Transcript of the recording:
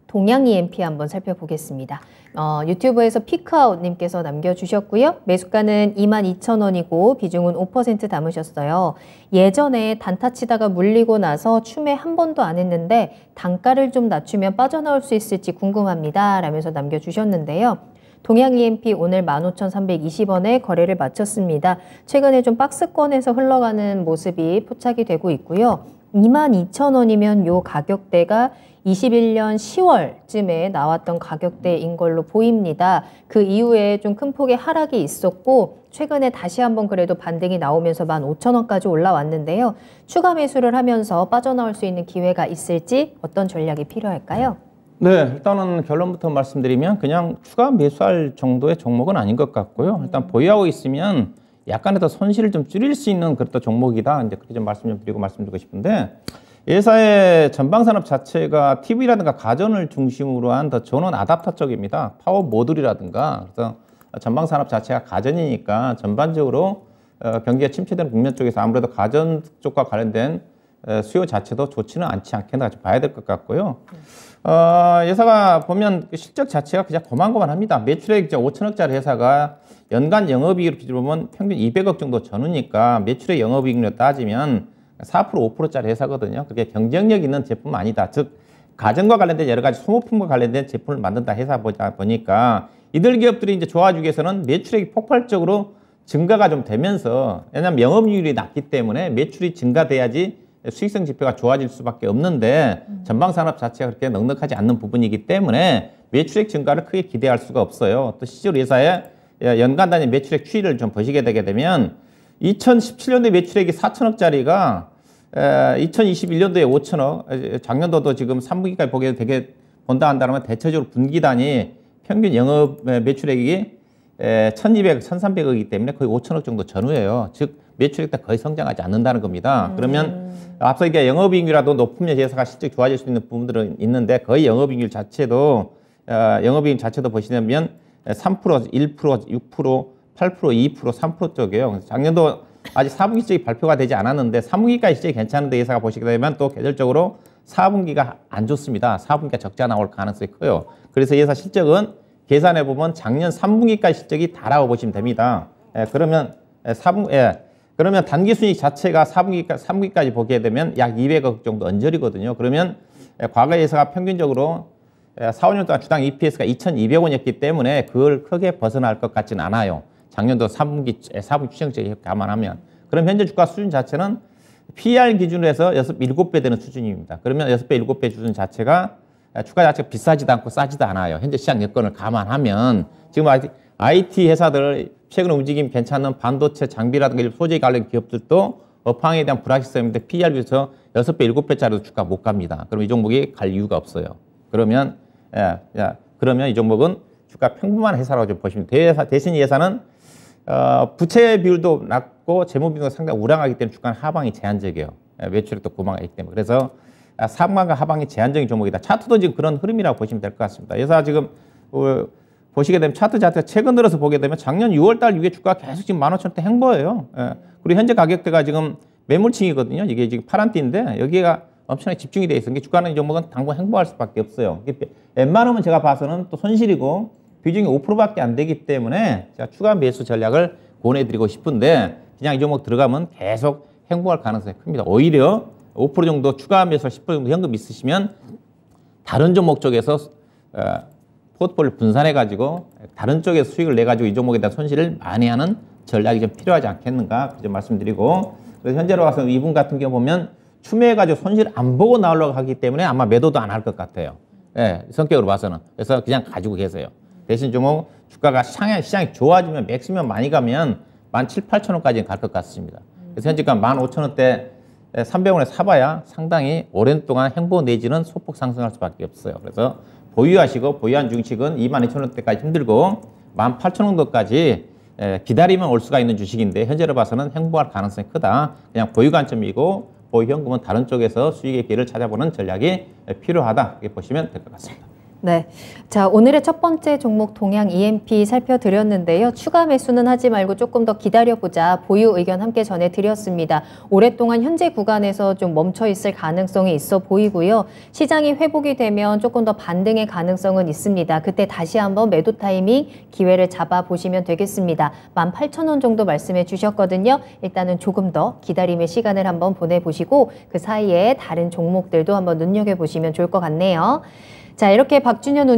동양 EMP 한번 살펴보겠습니다. 유튜브에서 피크아웃님께서 남겨주셨고요. 매수가는 22,000원이고 비중은 5% 담으셨어요. 예전에 단타 치다가 물리고 나서 추매 한 번도 안 했는데 단가를 좀 낮추면 빠져나올 수 있을지 궁금합니다. 라면서 남겨주셨는데요. 동양 EMP 오늘 15,320원에 거래를 마쳤습니다. 최근에 좀 박스권에서 흘러가는 모습이 포착이 되고 있고요. 22,000원이면 요 가격대가 21년 10월쯤에 나왔던 가격대인 걸로 보입니다. 그 이후에 좀 큰 폭의 하락이 있었고 최근에 다시 한번 그래도 반등이 나오면서 15,000원까지 올라왔는데요. 추가 매수를 하면서 빠져나올 수 있는 기회가 있을지 어떤 전략이 필요할까요? 네, 일단은 결론부터 말씀드리면 그냥 추가 매수할 정도의 종목은 아닌 것 같고요. 일단 보유하고 있으면 약간의 더 손실을 좀 줄일 수 있는 그런 종목이다. 이제 그렇게 좀 말씀드리고 싶은데, 예사의 전방산업 자체가 TV라든가 가전을 중심으로 한 더 전원 아답터 쪽입니다. 파워 모듈이라든가. 그래서 전방산업 자체가 가전이니까 전반적으로 경기가 침체되는 국면 쪽에서 아무래도 가전 쪽과 관련된 수요 자체도 좋지는 않지 않겠나 봐야 될 것 같고요. 회사가 보면 실적 자체가 그냥 고만고만합니다. 매출액 5천억짜리 회사가 연간 영업이익을 기준으로 보면 평균 200억 정도 전후니까 매출액 영업이익률로 따지면 4% 5%짜리 회사거든요. 그게 경쟁력 있는 제품은 아니다. 즉 가전과 관련된 여러 가지 소모품과 관련된 제품을 만든다 회사 보니까 이들 기업들이 이제 좋아지기 위해서는 매출액이 폭발적으로 증가가 좀 되면서, 왜냐하면 영업이익률이 낮기 때문에 매출이 증가돼야지 수익성 지표가 좋아질 수밖에 없는데 전방산업 자체가 그렇게 넉넉하지 않는 부분이기 때문에 매출액 증가를 크게 기대할 수가 없어요. 또 실제로 회사의 연간 단위 매출액 추이를 좀 보시게 되게 되면 2017년도에 매출액이 4천억짜리가 2021년도에 5천억, 작년도도 지금 3분기까지 보게 되게 본다 한다면 대체적으로 분기 단위 평균 영업 매출액이 1,200, 1,300억이기 때문에 거의 5천억 정도 전후예요. 즉 매출액도 거의 성장하지 않는다는 겁니다. 그러면 앞서 이게 영업이익률이라도 높으면 회사가 실적 좋아질 수 있는 부분들은 있는데 거의 영업이익률 자체도 보시면 3%, 1%, 6%, 8%, 2%, 3% 쪽이에요. 작년도 아직 4분기 실적이 발표가 되지 않았는데 3분기까지 실적이 괜찮은데 회사가 보시게 되면 또 계절적으로 4분기가 안 좋습니다. 4분기가 적자 나올 가능성이 커요. 그래서 회사 실적은 계산해 보면 작년 3분기까지 실적이 다라고 보시면 됩니다. 그러면 그러면 단기 순이익 자체가 3분기까지 보게 되면 약 200억 정도 언저리거든요. 그러면 과거 회사가 평균적으로 4, 5년 동안 주당 EPS가 2,200원이었기 때문에 그걸 크게 벗어날 것 같지는 않아요. 작년도 4분기 추정치에 감안하면. 그럼 현재 주가 수준 자체는 PER 기준으로 해서 6, 7배 되는 수준입니다. 그러면 6배, 7배 수준 자체가 주가 자체가 비싸지도 않고 싸지도 않아요. 현재 시장 여건을 감안하면. 지금 IT 회사들 최근 움직임 괜찮은 반도체 장비라든가 소재 관련 기업들도 업황에 대한 불확실성인데 PER 비해서 6배, 7배짜리도 주가 못 갑니다. 그럼 이 종목이 갈 이유가 없어요. 그러면 이 종목은 주가 평범한 회사라고 좀 보시면 돼요. 대신 이 회사는 부채 비율도 낮고 재무 비율도 상당히 우량하기 때문에 주가는 하방이 제한적이에요. 매출액도 고만하기 때문에. 그래서 상방과 하방이 제한적인 종목이다. 차트도 지금 그런 흐름이라고 보시면 될 것 같습니다. 회사 지금 보시게 되면 차트 자체가 최근 들어서 보게 되면 작년 6월달 이후에 주가가 계속 지금 15,000원대 행보예요. 그리고 현재 가격대가 지금 매물층이거든요. 이게 지금 파란띠인데 여기가 엄청나게 집중이 되어 있어요. 주가는 이 종목은 당분 행보할 수밖에 없어요. 웬만하면 제가 봐서는 또 손실이고 비중이 5%밖에 안 되기 때문에 제가 추가 매수 전략을 권해드리고 싶은데 그냥 이 종목 들어가면 계속 행보할 가능성이 큽니다. 오히려 5% 정도 추가 매수 10% 정도 현금 있으시면 다른 종목 쪽에서 포트폴리오 분산해가지고 다른 쪽에서 수익을 내가지고 이 종목에 대한 손실을 만회하는 전략이 좀 필요하지 않겠는가 좀 말씀드리고, 그래서 현재로 와서 이분 같은 경우 보면 추매해가지고 손실 안 보고 나오려고 하기 때문에 아마 매도도 안 할 것 같아요. 성격으로 봐서는. 그래서 그냥 가지고 계세요. 대신 종목 주가가 시장이 좋아지면 맥시멈 많이 가면 17,000~18,000원까지 갈 것 같습니다. 그래서 현재가 15,000원대 300원에 사봐야 상당히 오랜 동안 행보 내지는 소폭 상승할 수밖에 없어요. 그래서 보유하시고 보유한 주식은 22,000원대까지 힘들고 18,000원대까지 기다리면 올 수가 있는 주식인데 현재로 봐서는 행보할 가능성이 크다. 그냥 보유 관점이고 보유 현금은 다른 쪽에서 수익의 기회를 찾아보는 전략이 필요하다. 이렇게 보시면 될 것 같습니다. 네. 자, 오늘의 첫 번째 종목 동양 EMP 살펴드렸는데요. 추가 매수는 하지 말고 조금 더 기다려보자. 보유 의견 함께 전해드렸습니다. 오랫동안 현재 구간에서 좀 멈춰있을 가능성이 있어 보이고요. 시장이 회복이 되면 조금 더 반등의 가능성은 있습니다. 그때 다시 한번 매도 타이밍 기회를 잡아보시면 되겠습니다. 18,000원 정도 말씀해 주셨거든요. 일단은 조금 더 기다림의 시간을 한번 보내보시고 그 사이에 다른 종목들도 한번 눈여겨보시면 좋을 것 같네요. 자, 이렇게 박준현